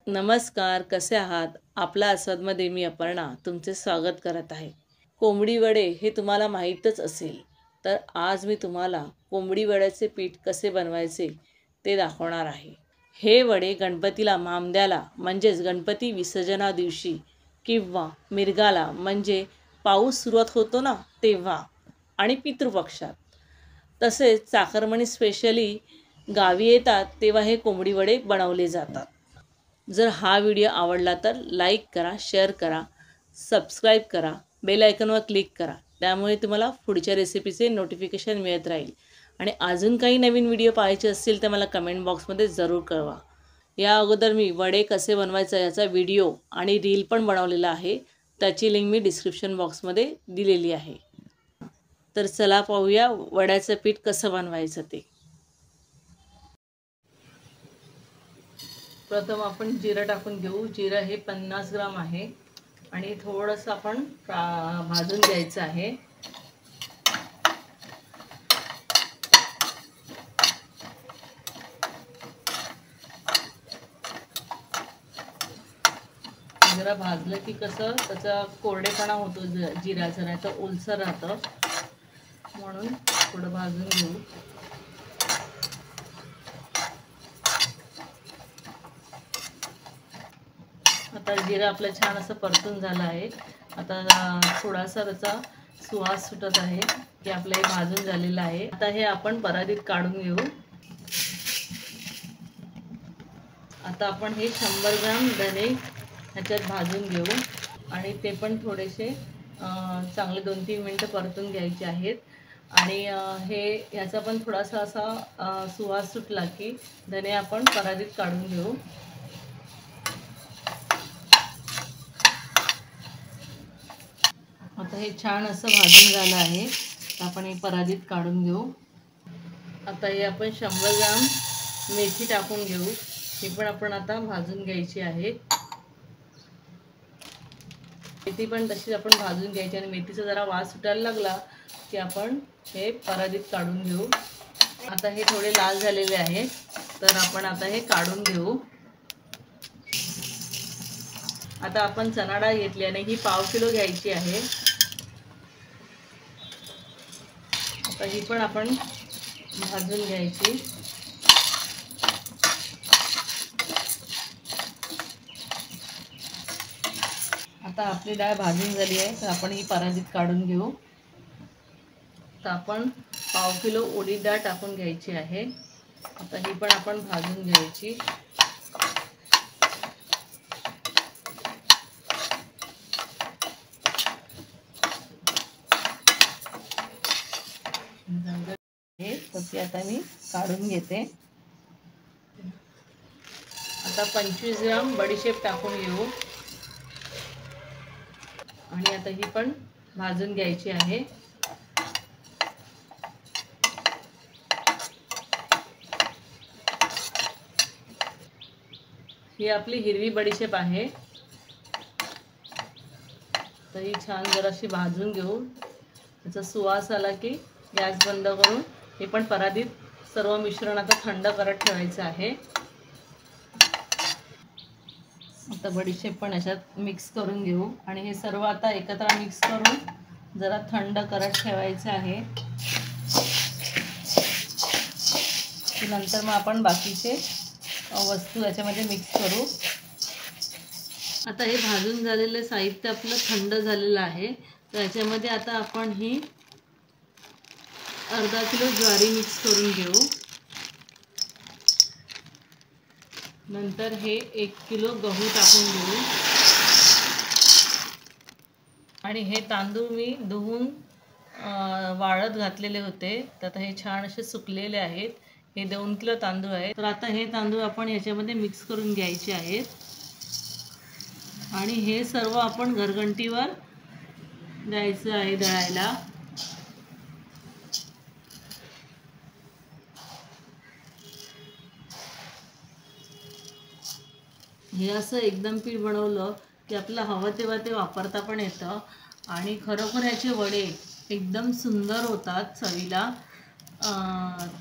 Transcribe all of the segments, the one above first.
नमस्कार, कसे आहात? आपला आस्वादमध्ये मी अपर्णा तुमचे स्वागत करत आहे. कोंबडी वडे हे तुम्हाला माहीतच असेल. तर आज मी तुम्हाला कोंबडी वड्याचे पीठ कसे बनवायचे ते दाखवणार आहे. हे वडे गणपतीला मामद्याला म्हणजेच गणपती विसर्जना दिवशी किंवा मिरगाला म्हणजे पाऊस सुरुवात होतो ना तेव्हा आणि पितृपक्षात तसेच चाकरमणी स्पेशली गावी येतात तेव्हा हे कोंबडी वडे बनवले जातात. जर हा व्हिडिओ आवडला तर लाईक करा, शेअर करा, सबस्क्राईब करा, बेल आयकॉनवर क्लिक करा. त्यामुळे तुम्हाला पुढच्या रेसिपीचे नोटिफिकेशन मिळत राहील. आणि अजून काही नवीन व्हिडिओ पाहायचे असतील तर मला कमेंट बॉक्समध्ये जरूर कळवा. या अगोदर मी वडे कसे बनवायचं याचा व्हिडिओ आणि रील पण बनवलेला आहे. त्याची लिंक मी डिस्क्रिप्शन बॉक्समध्ये दिलेली आहे. तर चला पाहूया वड्याचं पीठ कसं बनवायचं ते. प्रथम आपण जिरं टाकून घेऊ. जिरं हे 50 ग्राम आहे आणि थोडंसं आपण भाजून घ्यायचं आहे. जरा भाजलं की कसं त्याचा कोरडेपणा होतो जिऱ्याचा, नाही तर ओलसर राहतं, म्हणून थोडं भाजून घेऊ. आता जिरं आपलं छान असं परतून झालं आहे. आता थोडासा त्याचा सुवास सुटत आहे की आपलं हे भाजून झालेलं आहे. आता हे आपण परातीत काढून घेऊ. आता आपण हे 100 ग्राम धने ह्याच्यात भाजून घेऊ आणि ते पण थोडेसे चांगले 2-3 मिनटं परतून घ्यायचे आहेत. आणि ह्याचा पण थोडासा असा सुवास सुटला की धने आपण परातीत काढून घेऊ. आता हे छान असं भाजून झालं आहे. आपण हे परातीत काढून घेऊ. आता हे आपण 100 ग्राम मेथी टाकून घेऊ. ही पण आपण आता भाजून घ्यायची आहे. मेथी पण तशीच आपण भाजून घ्यायची आणि मेथीचा जरा वास सुटायला लागला की आपण हे परातीत काढून घेऊ. आता हे थोडे लाल झालेले आहे तर आपण आता हे काढून घेऊ. आता आपण चणा डाळ घेतली आणि ही 1/2 किलो घ्यायची आहे. आता ही पण आपण भाजून घ्यायची. आता आपली डाळ भाजून झाली आहे तर आपण ही परातीत काढून घेऊ. तर आपण 1/2 किलो उडीद डाळ टाकून घ्यायची आहे. आता ही पण आपण भाजून घ्यायची. तर ती आता मी काढून घेते. आता 25 ग्राम बडीशेप टाकून घेऊ आणि आता ही पण भाजून घ्यायची आहे. ही आपली हिरवी बडीशेप आहे. तर ही छान जराशी भाजून घेऊ. त्याचा सुवास आला की गॅस बंद करून हे पण परातीत सर्व मिश्रण आता थंड करत ठेवायचं आहे. आता बडीशेप पण याच्यात मिक्स करून घेऊ आणि हे सर्व आता एकत्र मिक्स करून जरा थंड करत ठेवायचं आहे. नंतर मग आपण बाकीचे वस्तू याच्यामध्ये मिक्स करू. आता हे भाजून झालेलं साहित्य आपलं थंड झालेलं आहे. तर याच्यामध्ये आता आपण ही अर्धा किलो ज्वारी मिक्स करून घेऊ. नंतर हे 1 किलो गहू टाकून घेऊ आणि हे तांदूळ मी धुवून वाळत घातलेले होते. तर आता हे छान असे सुकलेले आहेत. हे 2 किलो तांदूळ आहेत. तर आता हे तांदूळ आपण याच्यामध्ये मिक्स करून घ्यायचे आहेत आणि हे सर्व आपण घरघंटीवर द्यायचं आहे दळायला. हे असं एकदम पीठ बनवलं की आपल्याला हवं तेव्हा ते वापरता पण येतं आणि खरोखर याचे वडे एकदम सुंदर होतात चवीला.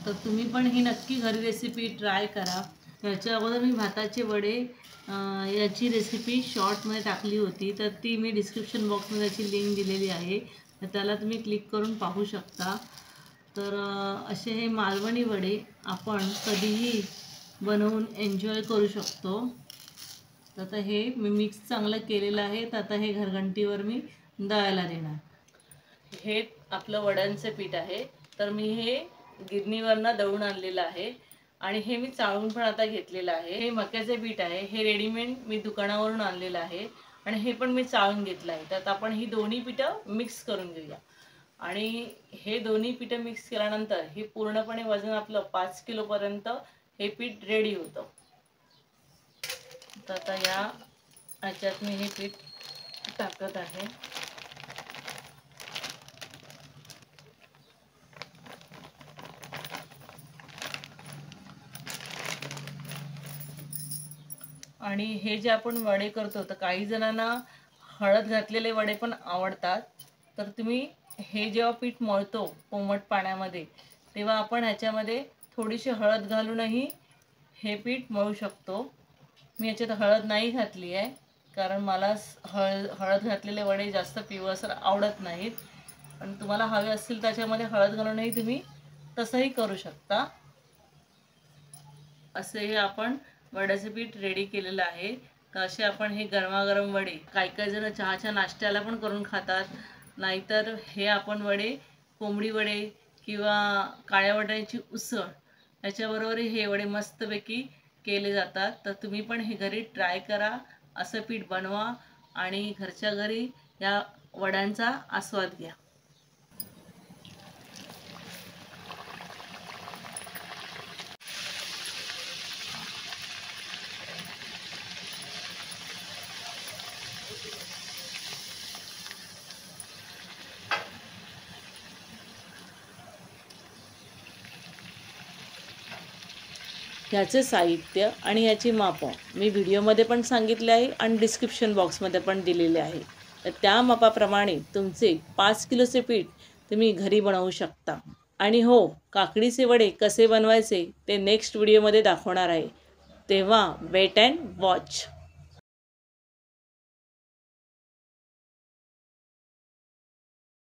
तर तुम्ही पण ही नक्की घरी रेसिपी ट्राय करा. याच्या अगोदर मी भाताचे वडे याची रेसिपी शॉर्टमध्ये टाकली होती, तर ती मी डिस्क्रिप्शन बॉक्समध्ये याची लिंक दिलेली आहे, तर त्याला तुम्ही क्लिक करून पाहू शकता। तर असे हे मालवणी वडे आपण कधीही बनवून एन्जॉय करू शकतो। तर आता हे मी मिक्स चांगलं केलेलं आहे, तर आता हे घरघंटीवर मी दळायला देणार। हे आपलं वड्यांचे पीठ आहे, तर मी हे गिरणीवरनं दळून आणलेलं आहे आणि हे मी चाळून पण आता घेतलेलं आहे। हे मक्याचे पीठ आहे, हे रेडीमेड मी दुकानावरून आणलेलं आहे आणि हे पण मी चाळून घेतलं आहे। तर आपण ही दोन्ही पीठं मिक्स करून घेऊया आणि हे दोन्ही पीठं मिक्स केल्यानंतर हे पूर्णपणे वजन आपलं 5 किलोपर्यंत हे पीठ रेडी होतं। तर आता याच्यात मी हे पीठ टाकत आहे। आणि हे जे आपण वडे करतो, तर काही जणांना हळद घातलेले वडे पण आवडतात, तर तुम्ही हे जेव्हा पीठ मळतो कोमट पाण्यामध्ये, तेव्हा आपण ह्याच्यामध्ये थोडीशी हळद घालूनही हे पीठ मळू शकतो। मी याच्यात हळद नाही घातली आहे, कारण मला हळद घातलेले वडे जास्त पिवळसर आवडत नाहीत, पण तुम्हाला हवे असतील त्याच्यामध्ये हळद घालूनही तुम्ही तसंही करू शकता। असे हे आपण वड्याचे पीठ रेडी केलेलं आहे। तर असे आपण हे गरमागरम वडे काही जण चहाच्या नाश्त्याला पण करून खातात, नाहीतर हे आपण वडे कोंबडी वडे किंवा काळ्या वाटाण्याची उसळ याच्याबरोबरही हे वडे मस्तपैकी केले जातात। तर तुम्ही पण हे घरी ट्राय करा, असं पीठ बनवा आणि घरच्या घरी या वड्यांचा आस्वाद घ्या। ह्याचे साहित्य आणि याची मापं मी व्हिडिओमध्ये पण सांगितले आहे आणि डिस्क्रिप्शन बॉक्समध्ये पण दिलेले आहे। तर त्या मापाप्रमाणे तुमचे 5 किलोचे पीठ तुम्ही घरी बनवू शकता। आणि हो, काकडीचे वडे कसे बनवायचे ते नेक्स्ट व्हिडिओमध्ये दाखवणार आहे, तेव्हा वेट अँड वॉच।